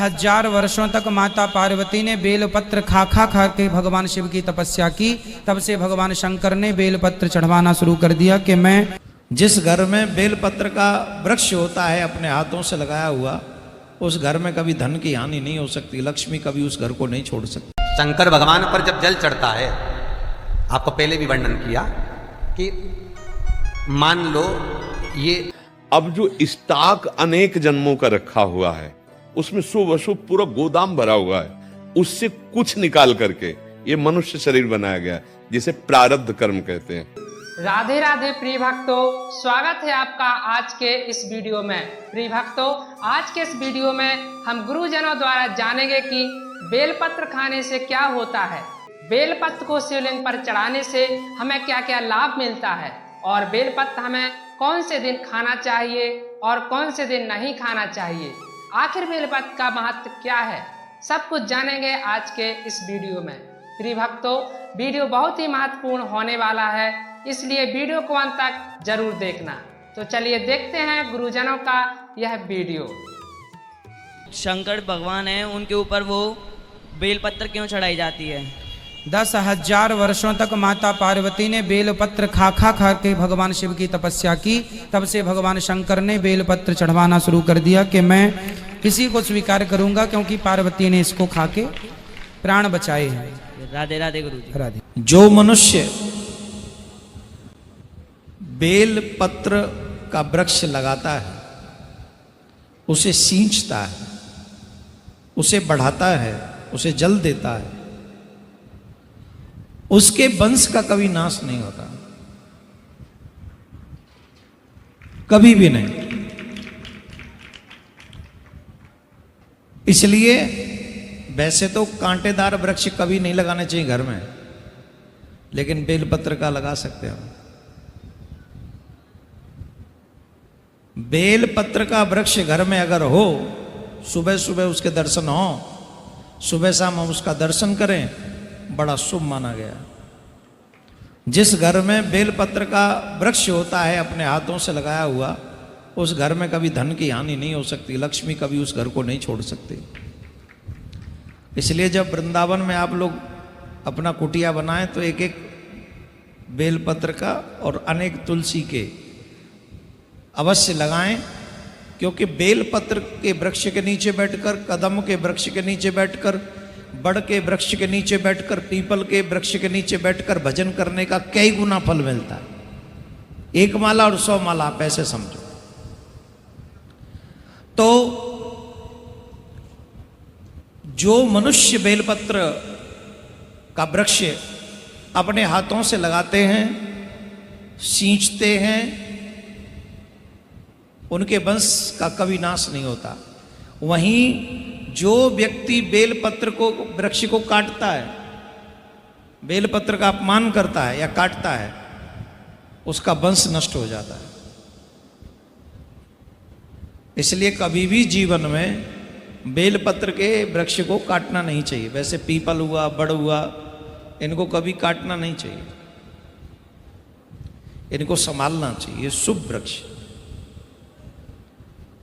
10,000 वर्षों तक माता पार्वती ने बेलपत्र खा के भगवान शिव की तपस्या की। तब से भगवान शंकर ने बेलपत्र चढ़वाना शुरू कर दिया कि मैं जिस घर में बेलपत्र का वृक्ष होता है अपने हाथों से लगाया हुआ, उस घर में कभी धन की हानि नहीं हो सकती, लक्ष्मी कभी उस घर को नहीं छोड़ सकती। शंकर भगवान पर जब जल चढ़ता है, आपको पहले भी वर्णन किया कि मान लो ये अब जो स्टॉक अनेक जन्मों का रखा हुआ है, उसमें शुभ अशुभ पूरा गोदाम भरा हुआ है, उससे कुछ निकाल करके ये मनुष्य शरीर बनाया गया, जिसे प्रारब्ध कर्म कहते हैं। राधे राधे प्रिय भक्तों, स्वागत है आपका आज के इस वीडियो में। प्रिय भक्तों, आज के इस वीडियो में हम गुरुजनों द्वारा जानेंगे कि बेलपत्र खाने से क्या होता है, बेलपत्र को शिवलिंग पर चढ़ाने से हमें क्या क्या लाभ मिलता है, और बेलपत्र हमें कौन से दिन खाना चाहिए और कौन से दिन नहीं खाना चाहिए, आखिर बेलपत्र का महत्व क्या है, सब कुछ जानेंगे आज के इस वीडियो में। प्रिय भक्तों, वीडियो बहुत ही महत्वपूर्ण होने वाला है, इसलिए वीडियो को अंत तक जरूर देखना। तो चलिए देखते हैं गुरुजनों का यह वीडियो। शंकर भगवान है, उनके ऊपर वो बेलपत्र क्यों चढ़ाई जाती है? 10,000 वर्षों तक माता पार्वती ने बेलपत्र खा के भगवान शिव की तपस्या की। तब से भगवान शंकर ने बेलपत्र चढ़वाना शुरू कर दिया कि मैं इसी को स्वीकार करूंगा, क्योंकि पार्वती ने इसको खा के प्राण बचाए हैं। राधे राधे गुरु जी। राधे। जो मनुष्य बेलपत्र का वृक्ष लगाता है, उसे सींचता है, उसे बढ़ाता है, उसे जल देता है, उसके वंश का कभी नाश नहीं होता, कभी भी नहीं। इसलिए वैसे तो कांटेदार वृक्ष कभी नहीं लगाने चाहिए घर में, लेकिन बेलपत्र का लगा सकते हो। बेलपत्र का वृक्ष घर में अगर हो, सुबह सुबह उसके दर्शन हो, सुबह शाम हम उसका दर्शन करें, बड़ा शुभ माना गया। जिस घर में बेलपत्र का वृक्ष होता है अपने हाथों से लगाया हुआ, उस घर में कभी धन की हानि नहीं हो सकती, लक्ष्मी कभी उस घर को नहीं छोड़ सकती। इसलिए जब वृंदावन में आप लोग अपना कुटिया बनाएं तो एक एक बेलपत्र का और अनेक तुलसी के अवश्य लगाएं, क्योंकि बेलपत्र के वृक्ष के नीचे बैठकर, कदम के वृक्ष के नीचे बैठकर, बड़ के वृक्ष के नीचे बैठकर, पीपल के वृक्ष के नीचे बैठकर भजन करने का कई गुना फल मिलता है। 1 माला और 100 माला, आप ऐसे समझो। तो जो मनुष्य बेलपत्र का वृक्ष अपने हाथों से लगाते हैं, सींचते हैं, उनके वंश का कभी नाश नहीं होता। वहीं जो व्यक्ति बेलपत्र को, वृक्ष को काटता है, बेलपत्र का अपमान करता है या काटता है, उसका वंश नष्ट हो जाता है। इसलिए कभी भी जीवन में बेलपत्र के वृक्ष को काटना नहीं चाहिए। वैसे पीपल हुआ, बड़ हुआ, इनको कभी काटना नहीं चाहिए, इनको संभालना चाहिए, शुभ वृक्ष।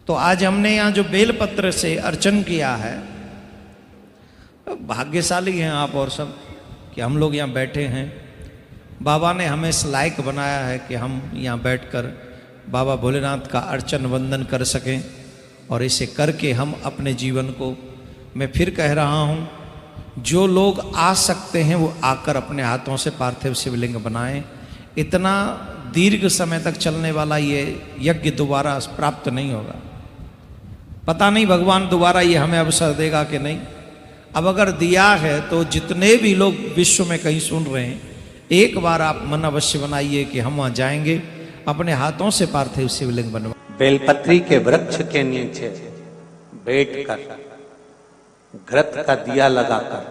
तो आज हमने यहाँ जो बेलपत्र से अर्चन किया है, भाग्यशाली हैं आप और सब कि हम लोग यहाँ बैठे हैं। बाबा ने हमें इस लायक बनाया है कि हम यहाँ बैठकर बाबा भोलेनाथ का अर्चन वंदन कर सकें, और इसे करके हम अपने जीवन को, मैं फिर कह रहा हूँ, जो लोग आ सकते हैं वो आकर अपने हाथों से पार्थिव शिवलिंग बनाएं। इतना दीर्घ समय तक चलने वाला ये यज्ञ दोबारा प्राप्त नहीं होगा। पता नहीं भगवान दोबारा ये हमें अवसर देगा कि नहीं। अब अगर दिया है तो जितने भी लोग विश्व में कहीं सुन रहे हैं, एक बार आप मन अवश्य बनाइए कि हम वहां जाएंगे, अपने हाथों से पार्थिव शिवलिंग बनवा। बेलपत्री के वृक्ष के नीचे बैठकर, घृत का दिया लगाकर,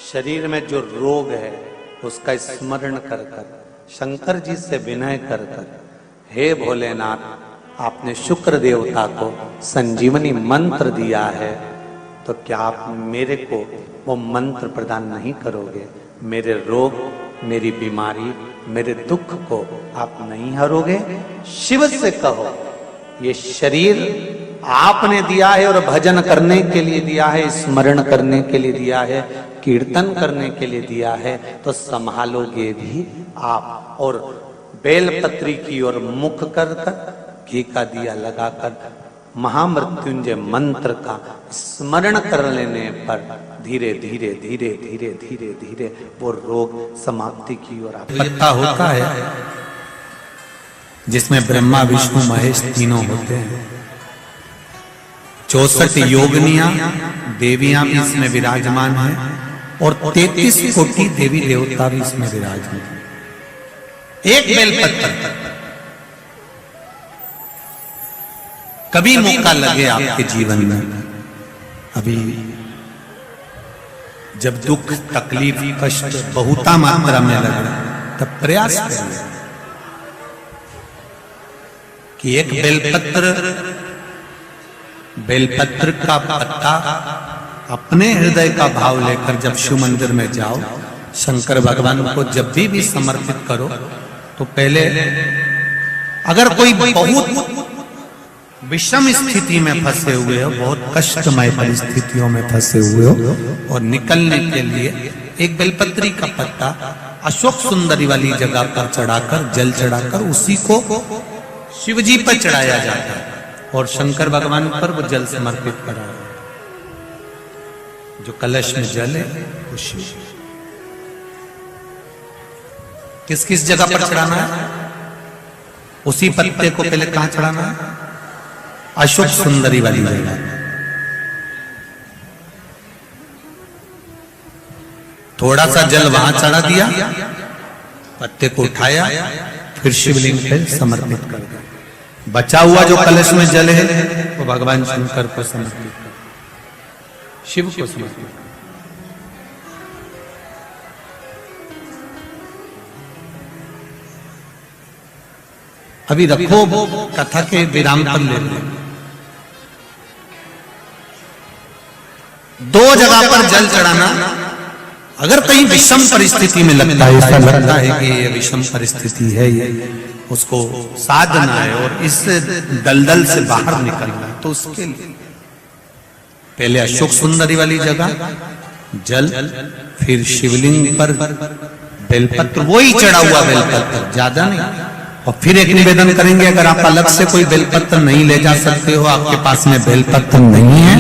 शरीर में जो रोग है उसका स्मरण कर कर, शंकर जी से विनय कर कर, हे भोलेनाथ, आपने शुक्र देवता को संजीवनी मंत्र दिया है, तो क्या आप मेरे को वो मंत्र प्रदान नहीं करोगे? मेरे रोग, मेरी बीमारी, मेरे दुख को आप नहीं हरोगे? शिव से कहो, ये शरीर आपने दिया है और भजन करने के लिए दिया है, स्मरण करने के लिए दिया है, कीर्तन करने के लिए दिया है, तो संभालोगे भी आप। और बेलपत्री की ओर मुख कर घी का दिया लगाकर महामृत्युंजय मंत्र का स्मरण कर लेने पर धीरे धीरे धीरे धीरे धीरे धीरे वो रोग समाप्ति की ओर पत्ता होता है जिसमें ब्रह्मा विष्णु महेश तीनों होते हैं। 64 योगिनियां देवियां भी इसमें विराजमान हैं और 33 कोटि देवी देवता भी इसमें विराजमान हैं। एक बेलपत्र, कभी मौका लगे आपके जीवन में, अभी जब दुख तकलीफ कष्ट बहुता मात्रा में लगे, तब प्रयास करिए कि एक बेलपत्र का पत्ता अपने हृदय का भाव लेकर जब शिव मंदिर में जाओ, शंकर भगवान को जब भी समर्पित करो, तो पहले अगर कोई बहुत विषम स्थिति में फंसे हुए हो, बहुत कष्टमय परिस्थितियों में फंसे हुए हो, और निकलने के लिए एक बेलपत्री का पत्ता अशोक सुंदरी वाली जगह पर चढ़ाकर, जल चढ़ाकर उसी को शिव जी पर चढ़ाया जाता है और शंकर भगवान पर वो जल समर्पित करा। जो कलश में जल है वो शिव। किस किस जगह पर चढ़ाना है? उसी पत्ते को पहले कहां चढ़ाना है? अशोक सुंदरी वाली जगह। थोड़ा सा जल वहां चढ़ा दिया, पत्ते को उठाया, फिर शिवलिंग पे समर्पित कर दिया। बचा हुआ जो कलश में जल है वो भगवान शंकर को समर्पित कर, शिव को समर्पित। अभी रखो, कथा के विराम पर ले लो। 2 जगह पर जल चढ़ाना, अगर कहीं विषम परिस्थिति में लगता है, ऐसा लगता है कि ये विषम परिस्थिति है, ये उसको साधना है और इस दलदल से बाहर निकलना है, तो उसके लिए पहले अशोक सुंदरी वाली जगह जल, फिर शिवलिंग पर बेलपत्र, वही चढ़ा हुआ बेलपत्र, ज्यादा नहीं। और फिर एक निवेदन करेंगे, अगर आप अलग से कोई बेलपत्र नहीं ले जा सकते हो, आपके पास में बेलपत्र नहीं है,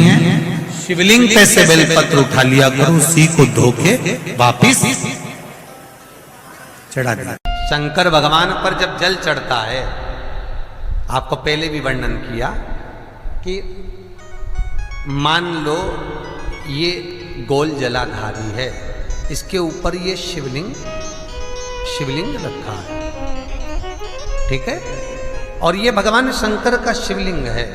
शिवलिंग पे से बेलपत्र उठा लिया करो, उसी को धो के वापिस चढ़ा दिया। शंकर भगवान पर जब जल चढ़ता है, आपको पहले भी वर्णन किया कि मान लो ये गोल जलाधारी है, इसके ऊपर ये शिवलिंग रखा है, ठीक है, और ये भगवान शंकर का शिवलिंग है।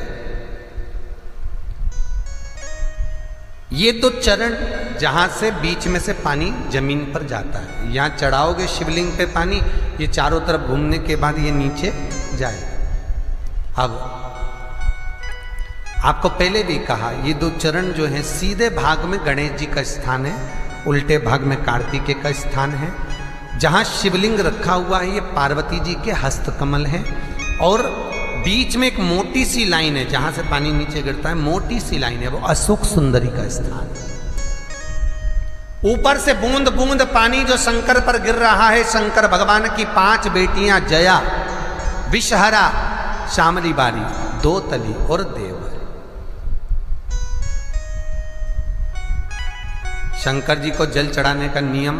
ये तो चरण जहां से बीच में से पानी जमीन पर जाता है, यहां चढ़ाओगे शिवलिंग पे पानी, ये चारों तरफ घूमने के बाद ये नीचे जाएगा। अब आपको पहले भी कहा, ये 2 चरण जो हैं, सीधे भाग में गणेश जी का स्थान है, उल्टे भाग में कार्तिकेय का स्थान है। जहां शिवलिंग रखा हुआ है, ये पार्वती जी के हस्तकमल हैं, और बीच में एक मोटी सी लाइन है, जहां से पानी नीचे गिरता है, मोटी सी लाइन है, वो अशोक सुंदरी का स्थान है। ऊपर से बूंद बूंद पानी जो शंकर पर गिर रहा है, शंकर भगवान की 5 बेटियां जया, विषहरा, श्यामली बारी, 2 तली और देव। शंकर जी को जल चढ़ाने का नियम,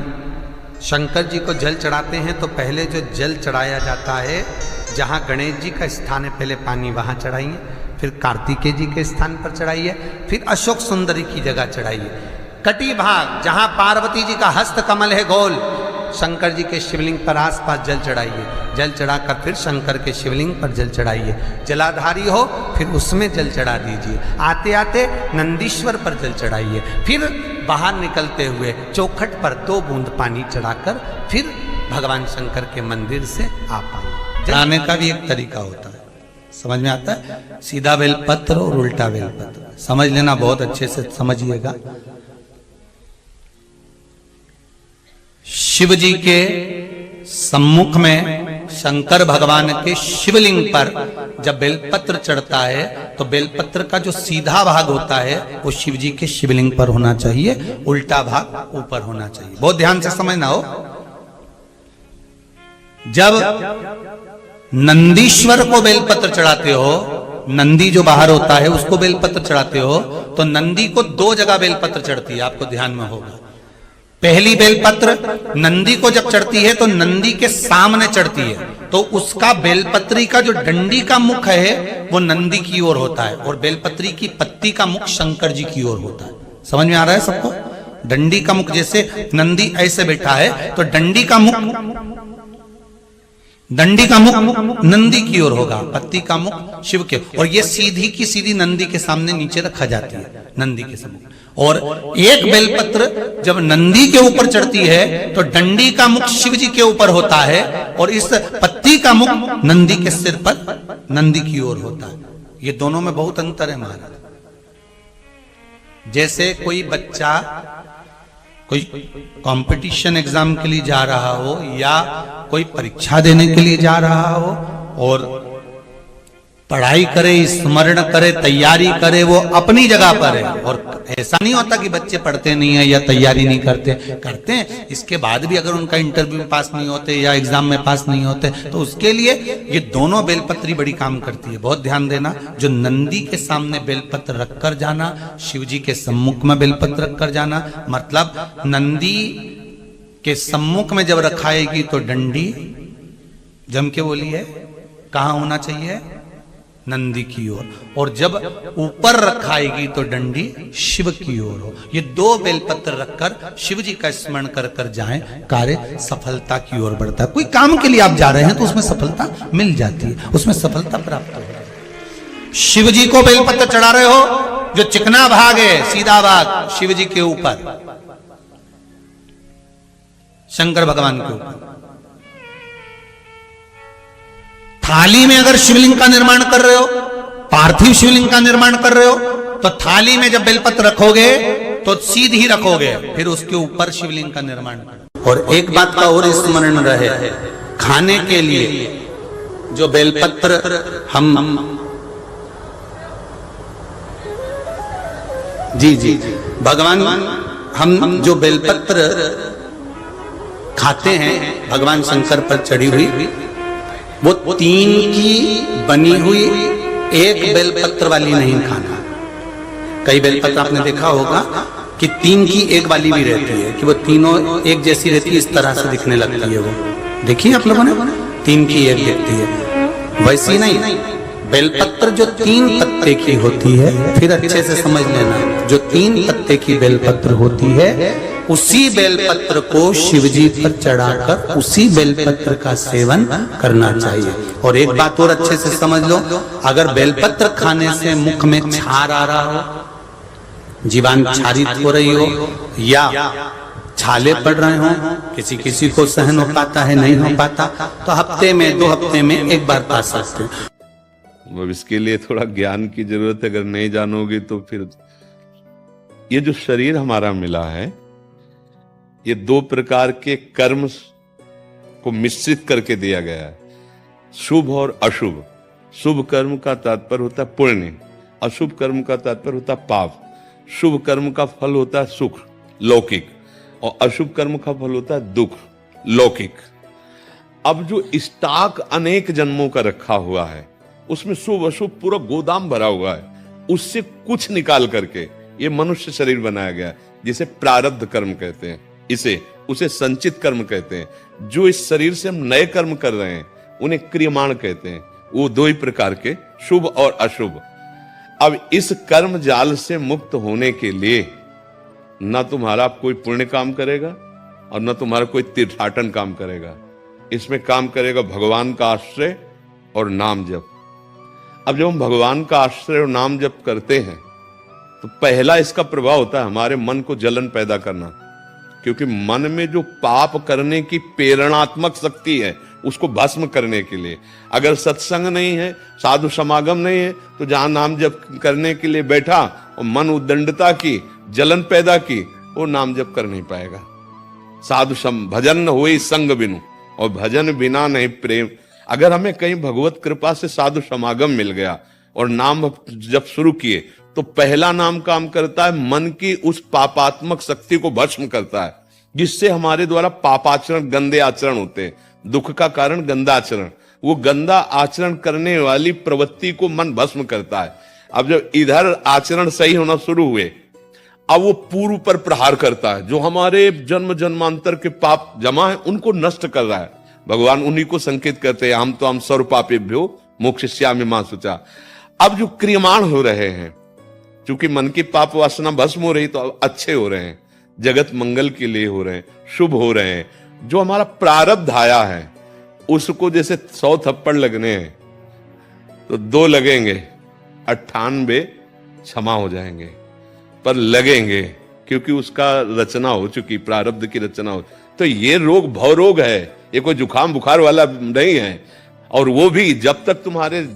शंकर जी को जल चढ़ाते हैं तो पहले जो जल चढ़ाया जाता है, जहाँ गणेश जी का स्थान है, पहले पानी वहाँ चढ़ाइए, फिर कार्तिकेय जी के स्थान पर चढ़ाइए, फिर अशोक सुंदरी की जगह चढ़ाइए। कटी भाग जहाँ पार्वती जी का हस्त कमल है गोल, शंकर जी के शिवलिंग पर आसपास जल चढ़ाइए। जल चढ़ाकर फिर शंकर के शिवलिंग पर जल चढ़ाइए। जलाधारी हो फिर उसमें जल चढ़ा दीजिए। आते आते नंदीश्वर पर जल चढ़ाइए। फिर बाहर निकलते हुए चौखट पर 2 बूंद पानी चढ़ाकर फिर भगवान शंकर के मंदिर से आ पाइए। चढ़ाने का भी एक तरीका होता है, समझ में आता है? सीधा बेलपत्र और उल्टा बेलपत्र समझ लेना, बहुत अच्छे से समझिएगा। शिव जी के सम्मुख में शंकर भगवान के शिवलिंग पर जब बेलपत्र चढ़ता है तो बेलपत्र का जो सीधा भाग होता है वो शिव जी के शिवलिंग पर होना चाहिए, उल्टा भाग ऊपर होना चाहिए। बहुत ध्यान से समझना हो। जब नंदीश्वर को बेलपत्र चढ़ाते हो, नंदी जो बाहर होता है उसको बेलपत्र चढ़ाते हो, तो नंदी को दो जगह बेलपत्र चढ़ती है, आपको ध्यान में होगा। पहली बेलपत्र नंदी को जब चढ़ती है तो नंदी के सामने चढ़ती है, तो उसका बेलपत्री का जो डंडी का मुख है वो नंदी की ओर होता है, और बेलपत्री की पत्ती का मुख शंकर जी की ओर होता है। समझ में आ रहा है सबको? डंडी का मुख, जैसे नंदी ऐसे बैठा है तो डंडी का मुख नंदी की ओर होगा, पत्ती का मुख शिव के, और ये सीधी की सीधी नंदी के सामने नीचे रखा जाती है, नंदी के सामने। और एक बेलपत्र जब नंदी के ऊपर चढ़ती है तो डंडी का मुख शिव जी के ऊपर होता है, और इस पत्ती का मुख नंदी के सिर पर नंदी की ओर होता है। ये दोनों में बहुत अंतर है महाराज। जैसे कोई बच्चा कोई कंपटीशन एग्जाम के लिए जा रहा हो या कोई परीक्षा देने के लिए जा रहा हो और पढ़ाई करे, स्मरण करे, तैयारी करे, वो अपनी जगह पर है। और ऐसा नहीं होता कि बच्चे पढ़ते नहीं है या तैयारी नहीं करते हैं। इसके बाद भी अगर उनका इंटरव्यू में पास नहीं होते या एग्जाम में पास नहीं होते तो उसके लिए ये दोनों बेलपत्री बड़ी काम करती है। बहुत ध्यान देना, जो नंदी के सामने बेलपत्र रखकर जाना, शिव जी के सम्मुख में बेलपत्र रखकर जाना, मतलब नंदी के सम्मुख में जब रखाएगी तो डंडी जम के बोली है कहाँ होना चाहिए? नंदी की ओर, और जब ऊपर रखाएगी तो डंडी शिव की ओर हो। ये दो बेलपत्र रखकर शिव जी का स्मरण कर कर जाएं, कार्य सफलता की ओर बढ़ता है। कोई काम के लिए आप जा रहे हैं तो उसमें सफलता मिल जाती है, उसमें सफलता प्राप्त हो। शिव जी को बेलपत्र चढ़ा रहे हो, जो चिकना भाग है, सीधा भाग शिव जी के ऊपर, शंकर भगवान के ऊपर। थाली में अगर शिवलिंग का निर्माण कर रहे हो, पार्थिव शिवलिंग का निर्माण कर रहे हो, तो थाली में जब बेलपत्र रखोगे तो सीधी रखोगे, फिर उसके ऊपर शिवलिंग का निर्माण करो। और एक बात का और स्मरण रहे, खाने के लिए जो बेलपत्र हम जी भगवान, हम जो बेलपत्र खाते हैं भगवान शंकर पर चढ़ी हुई, वो 3 की बनी हुई एक बेलपत्र वाली नहीं खाना। कई बेलपत्र आपने देखा होगा कि 3 की एक वाली भी रहती है, कि वो तीनों एक जैसी रहती है, इस तरह से दिखने लगती है। वो देखिए आप लोगों ने, 3 की एक दिखती है, वैसी नहीं। बेलपत्र जो 3 पत्ते की होती है, फिर अच्छे से समझ लेना, जो 3 पत्ते की बेलपत्र होती है उसी बेलपत्र को शिव जी पर चढ़ाकर उसी बेलपत्र का सेवन करना चाहिए। और एक बात और अच्छे से समझ लो, अगर बेलपत्र खाने से मुख में छार आ रहा हो, जीवान क्षारित हो रही हो या छाले पड़ रहे हो, किसी किसी को सहन हो पाता है, नहीं हो पाता, तो हफ्ते में 2 हफ्ते में एक बार पा सकते हैं। अब इसके लिए थोड़ा ज्ञान की जरूरत है, अगर नहीं जानोगे तो फिर ये जो शरीर हमारा मिला है, ये 2 प्रकार के कर्म को मिश्रित करके दिया गया है, शुभ और अशुभ। शुभ कर्म का तात्पर्य होता है पुण्य, अशुभ कर्म का तात्पर्य होता है पाप। शुभ कर्म का फल होता है सुख लौकिक, और अशुभ कर्म का फल होता है दुख लौकिक। अब जो स्टॉक अनेक जन्मों का रखा हुआ है, उसमें शुभ अशुभ पूरा गोदाम भरा हुआ है, उससे कुछ निकाल करके ये मनुष्य शरीर बनाया गया है, जिसे प्रारब्ध कर्म कहते हैं, उसे संचित कर्म कहते हैं। जो इस शरीर से हम नए कर्म कर रहे हैं उन्हें क्रियमाण कहते हैं। वो 2 ही प्रकार के, शुभ और अशुभ। अब इस कर्म जाल से मुक्त होने के लिए न तुम्हारा कोई पुण्य काम करेगा और न तुम्हारा कोई तीर्थाटन काम करेगा। इसमें काम करेगा भगवान का आश्रय और नाम जप। अब जब हम भगवान का आश्रय और नाम जप करते हैं तो पहला इसका प्रभाव होता है हमारे मन को जलन पैदा करना, क्योंकि मन में जो पाप करने की प्रेरणात्मक शक्ति है उसको भस्म करने के लिए, अगर सत्संग नहीं है, साधु समागम नहीं है, तो जहां नाम जप करने के लिए बैठा और मन उद्दंडता की, जलन पैदा की, वो नाम जप कर नहीं पाएगा। साधु भजन न हुई संग बिनु, और भजन बिना नहीं प्रेम, अगर हमें कहीं भगवत कृपा से साधु समागम मिल गया और नाम जब शुरू किए, तो पहला नाम काम करता है मन की उस पापात्मक शक्ति को भस्म करता है, जिससे हमारे द्वारा पापाचरण, गंदे आचरण होते हैं। दुख का कारण गंदा आचरण, वो गंदा आचरण करने वाली प्रवृत्ति को मन भस्म करता है। अब जब इधर आचरण सही होना शुरू हुए, अब वो पूर्व पर प्रहार करता है, जो हमारे जन्म जन्मांतर के पाप जमा है उनको नष्ट कर रहा है। भगवान उन्हीं को संकेत करते हैं, हम सर्व पापेभ्यो मोक्षयिष्यामि मा शुचा। अब जो क्रियमाण हो रहे हैं, चूंकि मन की पाप वासना भस्म हो रही, तो अब अच्छे हो रहे हैं, जगत मंगल के लिए हो रहे हैं, शुभ हो रहे हैं। जो हमारा प्रारब्ध आया है उसको जैसे 100 थप्पड़ लगने हैं तो 2 लगेंगे, 98 क्षमा हो जाएंगे, पर लगेंगे, क्योंकि उसका रचना हो चुकी, प्रारब्ध की रचना हो। तो ये रोग भव रोग है, ये कोई जुकाम बुखार वाला नहीं है। और वो भी जब तक तुम्हारे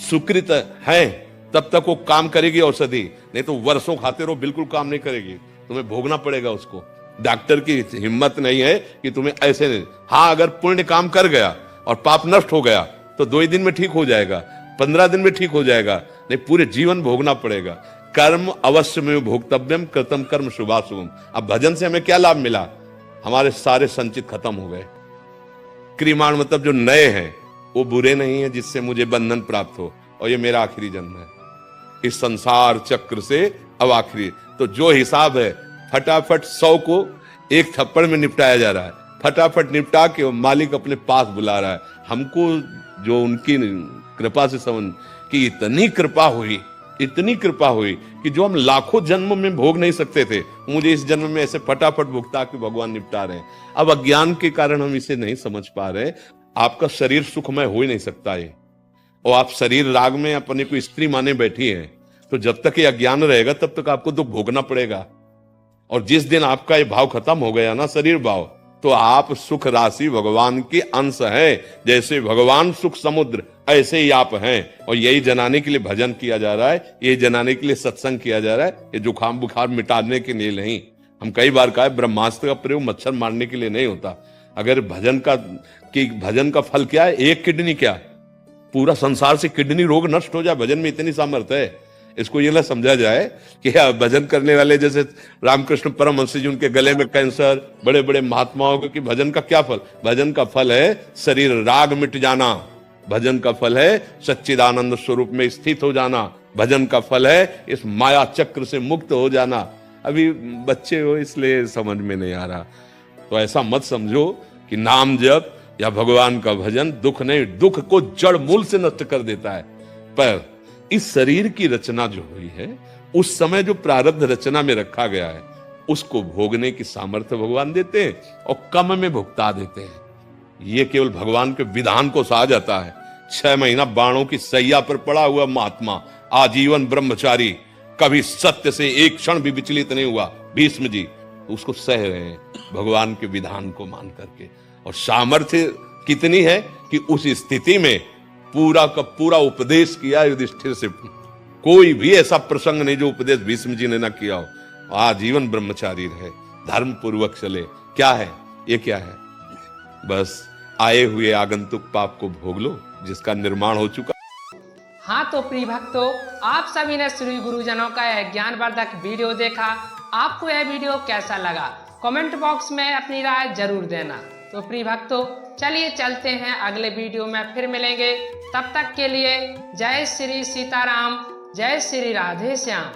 सुकृत हैं तब तक वो काम करेगी औषधि, नहीं तो वर्षों खाते रहो बिल्कुल काम नहीं करेगी, तुम्हें भोगना पड़ेगा उसको। डॉक्टर की हिम्मत नहीं है कि तुम्हें ऐसे नहीं। हाँ, अगर पुण्य काम कर गया और पाप नष्ट हो गया तो 2 ही दिन में ठीक हो जाएगा, 15 दिन में ठीक हो जाएगा, नहीं पूरे जीवन भोगना पड़ेगा। कर्म अवश्य में भोक्तव्यम, कृतम कर्म शुभाशुभम। अब भजन से हमें क्या लाभ मिला? हमारे सारे संचित खत्म हो गए। क्रियमाण मतलब जो नए हैं वो बुरे नहीं है, जिससे मुझे बंधन प्राप्त हो, और ये मेरा आखिरी जन्म है इस संसार चक्र से, अब आखिरी। तो जो हिसाब है फटाफट 100 को 1 थप्पड़ में निपटाया जा रहा है, फटाफट निपटा के मालिक अपने पास बुला रहा है हमको। जो उनकी कृपा से समझ कि इतनी कृपा हुई कि जो हम लाखों जन्म में भोग नहीं सकते थे, मुझे इस जन्म में ऐसे फटाफट भुगता के भगवान निपटा रहे हैं। अब अज्ञान के कारण हम इसे नहीं समझ पा रहे। आपका शरीर सुखमय हो ही नहीं सकता है, और आप शरीर राग में अपने को स्त्री माने बैठी हैं, तो जब तक ये अज्ञान रहेगा तब तक आपको दुख भोगना पड़ेगा। और जिस दिन आपका ये भाव खत्म हो गया ना, शरीर भाव, तो आप सुख राशि भगवान के अंश हैं। जैसे भगवान सुख समुद्र, ऐसे ही आप हैं। और यही जनाने के लिए भजन किया जा रहा है, यही जनाने के लिए सत्संग किया जा रहा है। ये जुकाम बुखार मिटाने के लिए नहीं। हम कई बार कहा है, ब्रह्मास्त्र का प्रयोग मच्छर मारने के लिए नहीं होता। अगर भजन का फल क्या है? 1 किडनी, क्या पूरा संसार से किडनी रोग नष्ट हो जाए, भजन में इतनी सामर्थ्य है। इसको ये ना समझा जाए कि भजन करने वाले जैसे रामकृष्ण परमहंस जी, उनके गले में कैंसर, बड़े बड़े महात्माओं को, कि भजन का क्या फल? भजन का फल है शरीर राग मिट जाना, भजन का फल है सच्चिदानंद स्वरूप में स्थित हो जाना, भजन का फल है इस माया चक्र से मुक्त हो जाना। अभी बच्चे हो इसलिए समझ में नहीं आ रहा, तो ऐसा मत समझो कि नाम जप या भगवान का भजन दुख नहीं, दुख को जड़ मूल से नष्ट कर देता है। पर इस शरीर की रचना जो हुई है, उस समय जो प्रारब्ध रचना में रखा गया है, उसको भोगने की सामर्थ्य भगवान देते हैं और कम में भुगता देते हैं। ये केवल भगवान के विधान को सहा जाता है। 6 महीना बाणों की सैया पर पड़ा हुआ महात्मा, आजीवन ब्रह्मचारी, कभी सत्य से एक क्षण भी विचलित नहीं हुआ, भीष्म जी, उसको सह रहे हैं भगवान के विधान को मान करके। और सामर्थ्य कितनी है कि उस स्थिति में पूरा का पूरा उपदेश किया युधिष्ठिर से। कोई भी ऐसा प्रसंग नहीं जो उपदेश भीष्म जी ने ना किया हो। आजीवन ब्रह्मचारी रहे, धर्म पूर्वक चले। क्या है ये? क्या है? बस आए हुए आगंतुक पाप को भोग लो, जिसका निर्माण हो चुका। हाँ तो प्रिय भक्तों, आप सभी ने श्री गुरुजनों का यह ज्ञानवर्धक वीडियो देखा। आपको यह वीडियो कैसा लगा? कमेंट बॉक्स में अपनी राय जरूर देना। तो प्रिय भक्तों, चलिए चलते हैं, अगले वीडियो में फिर मिलेंगे। तब तक के लिए जय श्री सीताराम, जय श्री राधे श्याम।